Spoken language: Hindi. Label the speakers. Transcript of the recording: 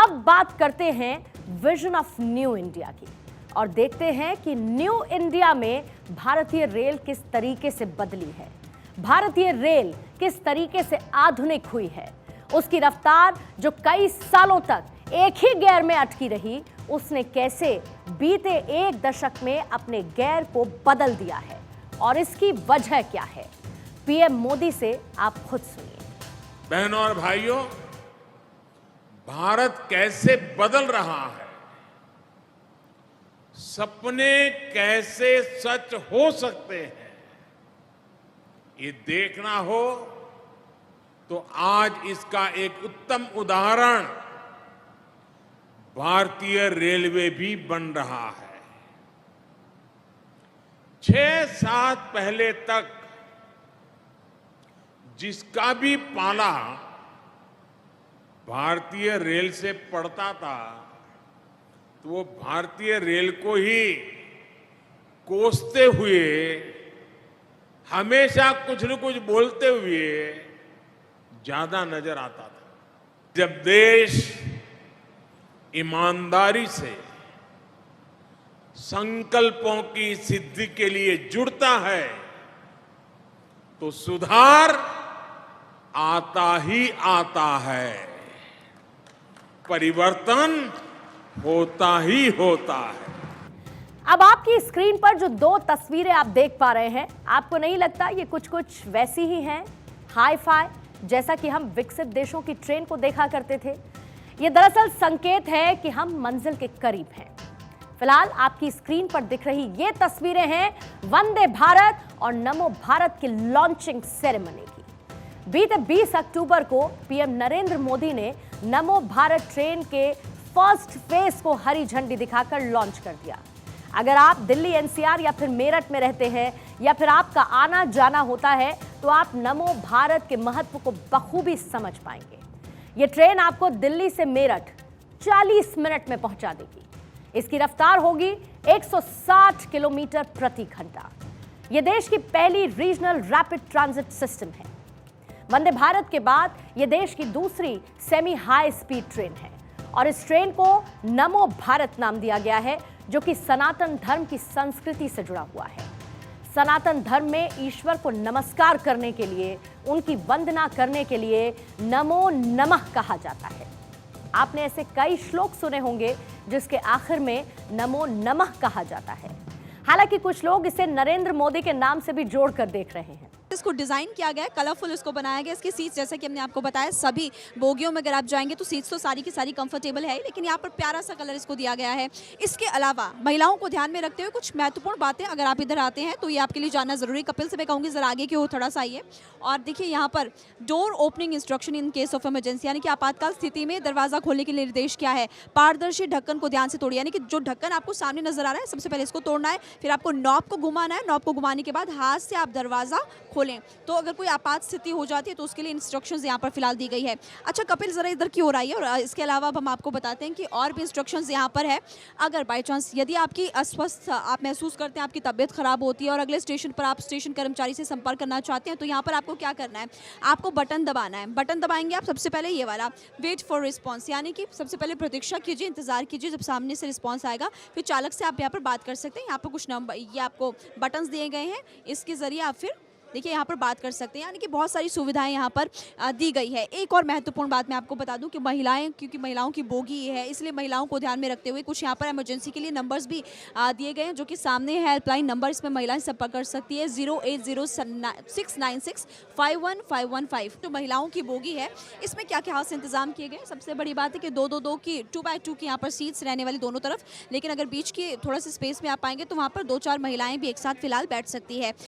Speaker 1: अब बात करते हैं विजन ऑफ न्यू इंडिया की और देखते हैं कि न्यू इंडिया में भारतीय रेल किस तरीके से बदली है, भारतीय रेल किस तरीके से आधुनिक हुई है। उसकी रफ्तार जो कई सालों तक एक ही गियर में अटकी रही, उसने कैसे बीते एक दशक में अपने गियर को बदल दिया है और इसकी वजह क्या है, पीएम मोदी से आप खुद सुनिए।
Speaker 2: बहनों और भाइयों, भारत कैसे बदल रहा है, सपने कैसे सच हो सकते हैं, ये देखना हो तो आज इसका एक उत्तम उदाहरण भारतीय रेलवे भी बन रहा है। 6-7 पहले तक जिसका भी पाला भारतीय रेल से पड़ता था तो वो भारतीय रेल को ही कोसते हुए, हमेशा कुछ न कुछ बोलते हुए ज्यादा नजर आता था। जब देश ईमानदारी से संकल्पों की सिद्धि के लिए जुड़ता है तो सुधार आता ही आता है, परिवर्तन होता ही होता है।
Speaker 1: अब आपकी स्क्रीन पर जो दो तस्वीरें आप देख पा रहे हैं, आपको नहीं लगता ये कुछ कुछ वैसी ही हैं, हाई फाई, जैसा कि हम विकसित देशों की ट्रेन को देखा करते थे? ये दरअसल संकेत है कि हम मंजिल के करीब हैं। फिलहाल आपकी स्क्रीन पर दिख रही ये तस्वीरें हैं वंदे भारत और नमो भारत की लॉन्चिंग सेरेमनी की। बीते 20 अक्टूबर को पीएम नरेंद्र मोदी ने नमो भारत ट्रेन के फर्स्ट फेज को हरी झंडी दिखाकर लॉन्च कर दिया। अगर आप दिल्ली एनसीआर या फिर मेरठ में रहते हैं या फिर आपका आना जाना होता है तो आप नमो भारत के महत्व को बखूबी समझ पाएंगे। ये ट्रेन आपको दिल्ली से मेरठ 40 मिनट में पहुंचा देगी। इसकी रफ्तार होगी 160 किलोमीटर प्रति घंटा। यह देश की पहली रीजनल रैपिड ट्रांजिट सिस्टम है। वंदे भारत के बाद यह देश की दूसरी सेमी हाई स्पीड ट्रेन है और इस ट्रेन को नमो भारत नाम दिया गया है, जो कि सनातन धर्म की संस्कृति से जुड़ा हुआ है। सनातन धर्म में ईश्वर को नमस्कार करने के लिए, उनकी वंदना करने के लिए नमो नमः कहा जाता है। आपने ऐसे कई श्लोक सुने होंगे जिसके आखिर में नमो नमः कहा जाता है। हालांकि कुछ लोग इसे नरेंद्र मोदी के नाम से भी जोड़कर देख रहे हैं।
Speaker 3: इसको डिजाइन किया गया है, कलरफुल इसको बनाया गया। इसकी सीट्स जैसे कि हमने आपको बताया, सभी बोगियों में अगर आप जाएंगे तो सीट्स तो सारी की सारी कंफर्टेबल है, लेकिन यहाँ पर प्यारा सा कलर इसको दिया गया है। इसके अलावा महिलाओं को ध्यान में रखते हुए कुछ महत्वपूर्ण बातें अगर आप इधर आते हैं तो ये आपके लिए जानना जरूरी। कपिल से मैं कहूँगी जरा आगे की ओर थोड़ा सा आइए और देखिए यहाँ पर door opening instruction in case of emergency, यानी कि आपातकाल स्थिति में दरवाजा खोलने के लिए निर्देश क्या है। पारदर्शी ढक्कन को ध्यान से तोड़िए, यानी कि जो ढक्कन आपको सामने नजर आ रहा है सबसे पहले इसको तोड़ना है, फिर आपको नॉब को घुमाना है, नॉब को घुमाने के बाद हाथ से आप दरवाजा खोलें। तो अगर कोई आपात स्थिति हो जाती है तो उसके लिए इंस्ट्रक्शंस यहाँ पर फिलहाल दी गई है। अच्छा कपिल जरा इधर की ओर आइए और इसके अलावा अब हम आपको बताते हैं कि और भी इंस्ट्रक्शंस यहाँ पर है। अगर बाय चांस यदि आपकी अस्वस्थ आप महसूस करते हैं, आपकी तबीयत खराब होती है और अगले स्टेशन पर आप स्टेशन कर्मचारी से संपर्क करना चाहते हैं तो यहाँ पर आपको क्या करना है, आपको बटन दबाना है। बटन दबाएंगे आप सबसे पहले ये वाला वेट फॉर रिस्पॉन्स, यानी कि सबसे पहले प्रतीक्षा कीजिए, इंतजार कीजिए, जब सामने से रिस्पॉन्स आएगा फिर चालक से आप यहाँ पर बात कर सकते हैं। यहाँ पर कुछ नंबर ये आपको बटन्स दिए गए हैं, इसके जरिए आप फिर देखिए यहाँ पर बात कर सकते हैं, यानी कि बहुत सारी सुविधाएं यहाँ पर दी गई है। एक और महत्वपूर्ण बात मैं आपको बता दूं कि महिलाएं, क्योंकि महिलाओं की बोगी है इसलिए महिलाओं को ध्यान में रखते हुए कुछ यहाँ पर इमरजेंसी के लिए नंबर्स भी दिए गए हैं, जो कि सामने है हेल्पलाइन नंबर। इसमें महिलाएं संपर्क कर सकती है 08069651515। तो महिलाओं की बोगी है, इसमें क्या क्या खास इंतजाम किए गए। सबसे बड़ी बात है कि 2-2-2 की 2x2 की यहाँ पर सीट्स रहने वाली दोनों तरफ, लेकिन अगर बीच की थोड़ा सा स्पेस में आप पाएंगे तो वहाँ पर 2-4 महिलाएं भी एक साथ फिलहाल बैठ सकती है।